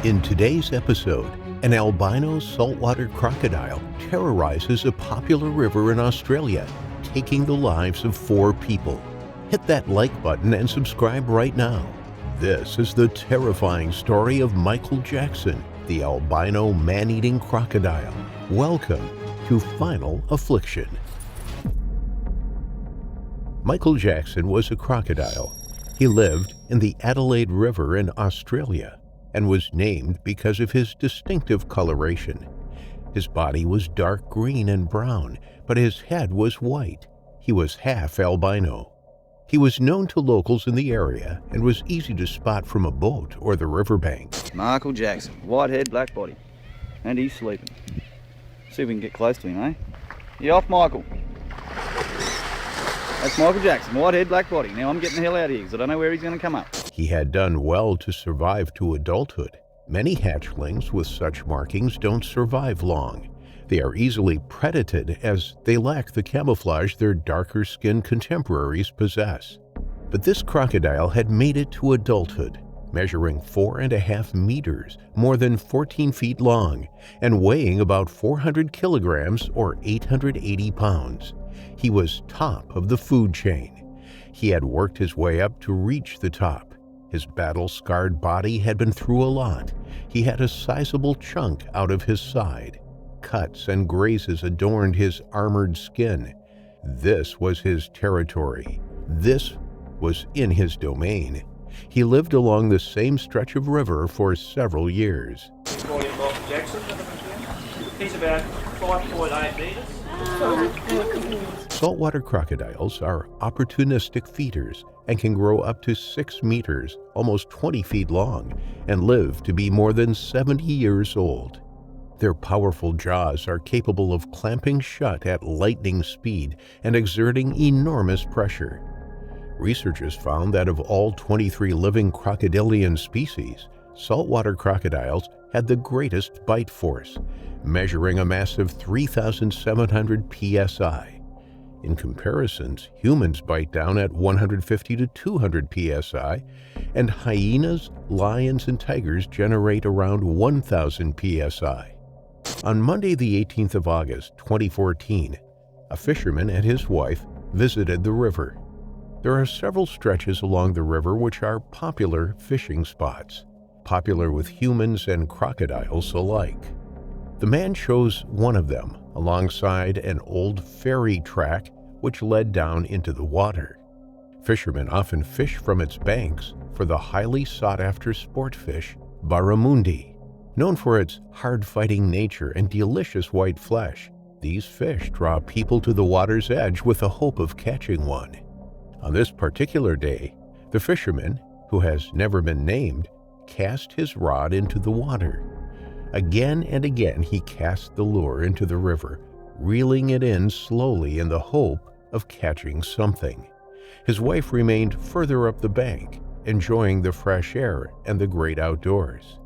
In today's episode, an albino saltwater crocodile terrorizes a popular river in Australia, taking the lives of 4 people. Hit that like button and subscribe right now. This is the terrifying story of Michael Jackson, the albino man-eating crocodile. Welcome to Final Affliction. Michael Jackson was a crocodile. He lived in the Adelaide River in Australia and was named because of his distinctive coloration. His body was dark green and brown, but his head was white. He was half albino. He was known to locals in the area and was easy to spot from a boat or the riverbank. Michael Jackson, white head, black body. And he's sleeping. See if we can get close to him, eh? You off, Michael? That's Michael Jackson, white head, black body. Now I'm getting the hell out of here because I don't know where he's going to come up. He had done well to survive to adulthood. Many hatchlings with such markings don't survive long. They are easily predated as they lack the camouflage their darker-skinned contemporaries possess. But this crocodile had made it to adulthood, measuring 4.5 meters, more than 14 feet long, and weighing about 400 kilograms or 880 pounds. He was top of the food chain. He had worked his way up to reach the top. His battle-scarred body had been through a lot. He had a sizable chunk out of his side. Cuts and grazes adorned his armored skin. This was his territory. This was in his domain. He lived along the same stretch of river for several years. Michael Jackson. He's about 5.8 metres. Saltwater crocodiles are opportunistic feeders and can grow up to 6 meters, almost 20 feet long, and live to be more than 70 years old. Their powerful jaws are capable of clamping shut at lightning speed and exerting enormous pressure. Researchers found that of all 23 living crocodilian species, saltwater crocodiles had the greatest bite force, measuring a massive 3,700 psi. In comparisons, humans bite down at 150 to 200 psi, and hyenas, lions, and tigers generate around 1,000 psi. On Monday, the 18th of August, 2014, a fisherman and his wife visited the river. There are several stretches along the river which are popular fishing spots, popular with humans and crocodiles alike. The man chose one of them alongside an old ferry track which led down into the water. Fishermen often fish from its banks for the highly sought-after sport fish, barramundi. Known for its hard-fighting nature and delicious white flesh, these fish draw people to the water's edge with the hope of catching one. On this particular day, the fisherman, who has never been named, cast his rod into the water. Again and again he cast the lure into the river, reeling it in slowly in the hope of catching something. His wife remained further up the bank, enjoying the fresh air and the great outdoors.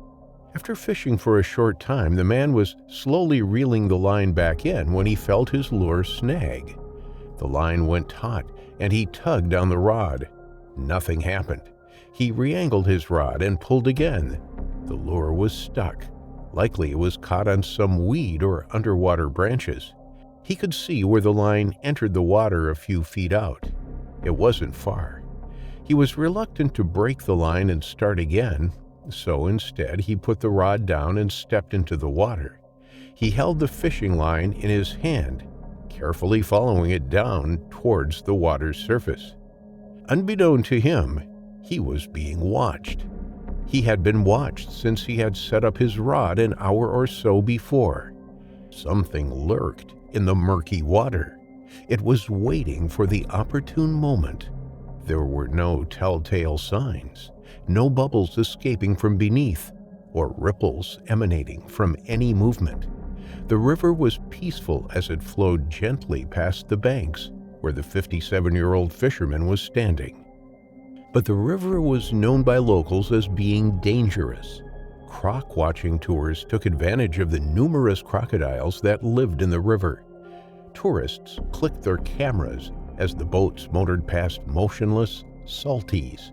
After fishing for a short time, the man was slowly reeling the line back in when he felt his lure snag. The line went taut, and he tugged on the rod. Nothing happened. He re-angled his rod and pulled again. The lure was stuck. Likely it was caught on some weed or underwater branches. He could see where the line entered the water a few feet out. It wasn't far. He was reluctant to break the line and start again, so instead he put the rod down and stepped into the water. He held the fishing line in his hand, carefully following it down towards the water's surface. Unbeknown to him, he was being watched. He had been watched since he had set up his rod an hour or so before. Something lurked in the murky water. It was waiting for the opportune moment. There were no telltale signs, no bubbles escaping from beneath, or ripples emanating from any movement. The river was peaceful as it flowed gently past the banks where the 57-year-old fisherman was standing. But the river was known by locals as being dangerous. Croc watching tours took advantage of the numerous crocodiles that lived in the river. Tourists clicked their cameras as the boats motored past motionless salties.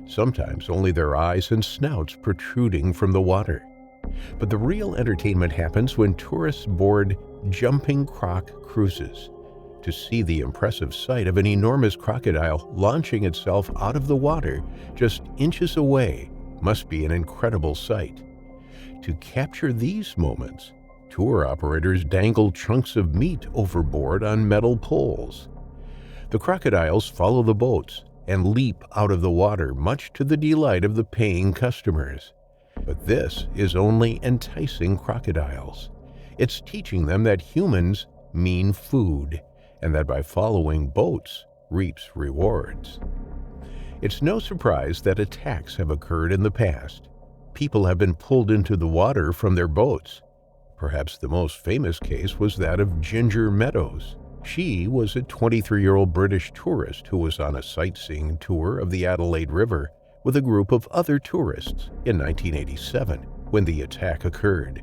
sometimes only their eyes and snouts protruding from the water. But the real entertainment happens when tourists board jumping croc cruises. To see the impressive sight of an enormous crocodile launching itself out of the water just inches away must be an incredible sight. To capture these moments, tour operators dangle chunks of meat overboard on metal poles. The crocodiles follow the boats and leap out of the water, much to the delight of the paying customers. But this is only enticing crocodiles. It's teaching them that humans mean food, and that by following boats reaps rewards. It's no surprise that attacks have occurred in the past. People have been pulled into the water from their boats. Perhaps the most famous case was that of Ginger Meadows. She was a 23-year-old British tourist who was on a sightseeing tour of the Adelaide River with a group of other tourists in 1987 when the attack occurred.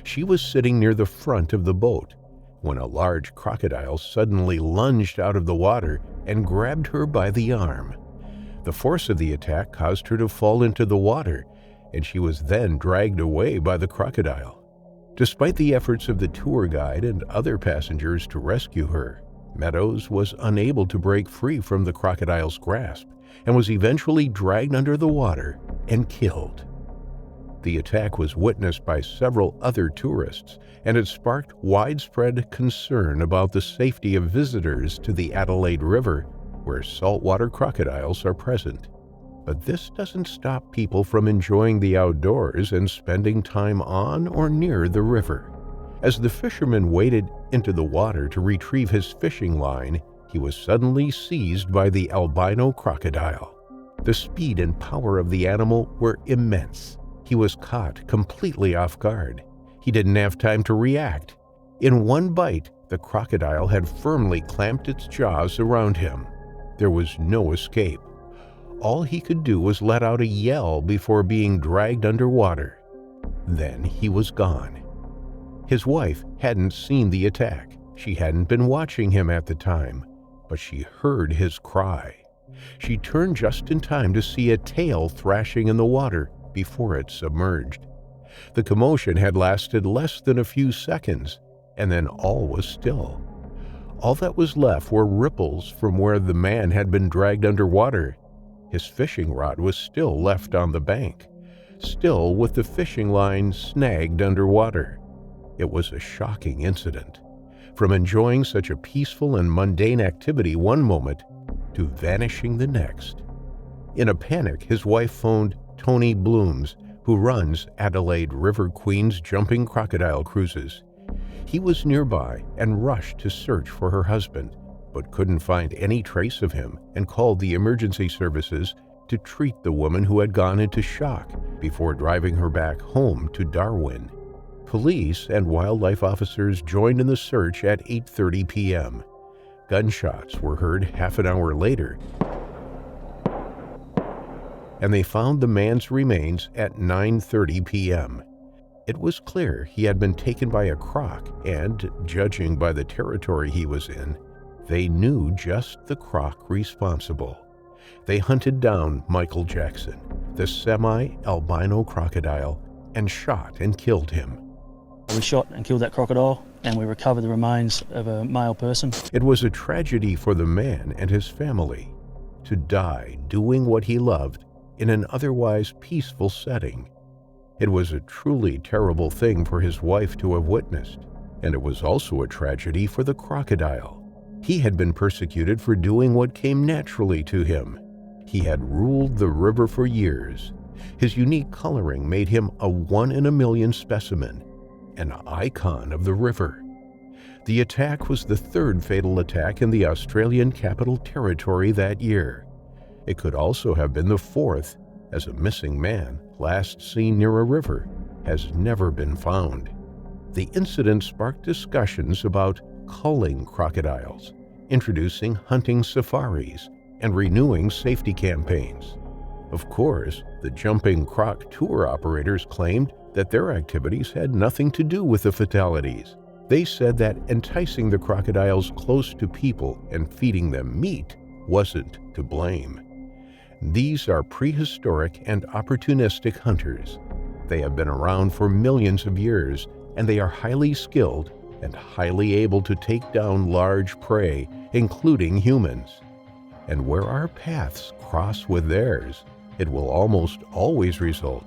She was sitting near the front of the boat when a large crocodile suddenly lunged out of the water and grabbed her by the arm. The force of the attack caused her to fall into the water, and she was then dragged away by the crocodile. Despite the efforts of the tour guide and other passengers to rescue her, Meadows was unable to break free from the crocodile's grasp and was eventually dragged under the water and killed. The attack was witnessed by several other tourists, and it sparked widespread concern about the safety of visitors to the Adelaide River, where saltwater crocodiles are present. But this doesn't stop people from enjoying the outdoors and spending time on or near the river. As the fisherman waded into the water to retrieve his fishing line, he was suddenly seized by the albino crocodile. The speed and power of the animal were immense. He was caught completely off guard. He didn't have time to react. In one bite, the crocodile had firmly clamped its jaws around him. There was no escape. All he could do was let out a yell before being dragged underwater. Then he was gone. His wife hadn't seen the attack. She hadn't been watching him at the time, but she heard his cry. She turned just in time to see a tail thrashing in the water before it submerged. The commotion had lasted less than a few seconds, and then all was still. All that was left were ripples from where the man had been dragged underwater. His fishing rod was still left on the bank, still with the fishing line snagged underwater. It was a shocking incident. From enjoying such a peaceful and mundane activity one moment to vanishing the next. In a panic, his wife phoned Tony Blooms, who runs Adelaide River Queen's jumping crocodile cruises. He was nearby and rushed to search for her husband, but couldn't find any trace of him and called the emergency services to treat the woman who had gone into shock before driving her back home to Darwin. Police and wildlife officers joined in the search at 8:30 p.m. Gunshots were heard half an hour later, and they found the man's remains at 9:30 p.m. It was clear he had been taken by a croc, and, judging by the territory he was in, they knew just the croc responsible. They hunted down Michael Jackson, the semi-albino crocodile, and shot and killed him. We shot and killed that crocodile, and we recovered the remains of a male person. It was a tragedy for the man and his family to die doing what he loved in an otherwise peaceful setting. It was a truly terrible thing for his wife to have witnessed, and it was also a tragedy for the crocodile. He had been persecuted for doing what came naturally to him. He had ruled the river for years. His unique coloring made him a 1 in a million specimen, an icon of the river. The attack was the third fatal attack in the Australian Capital Territory that year. It could also have been the fourth, as a missing man, last seen near a river, has never been found. The incident sparked discussions about culling crocodiles, introducing hunting safaris, and renewing safety campaigns. Of course, the jumping croc tour operators claimed that their activities had nothing to do with the fatalities. They said that enticing the crocodiles close to people and feeding them meat wasn't to blame. These are prehistoric and opportunistic hunters. They have been around for millions of years, and they are highly skilled and highly able to take down large prey, including humans. And where our paths cross with theirs, it will almost always result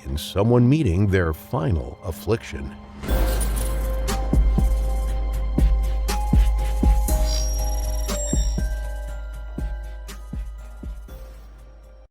in someone meeting their final affliction.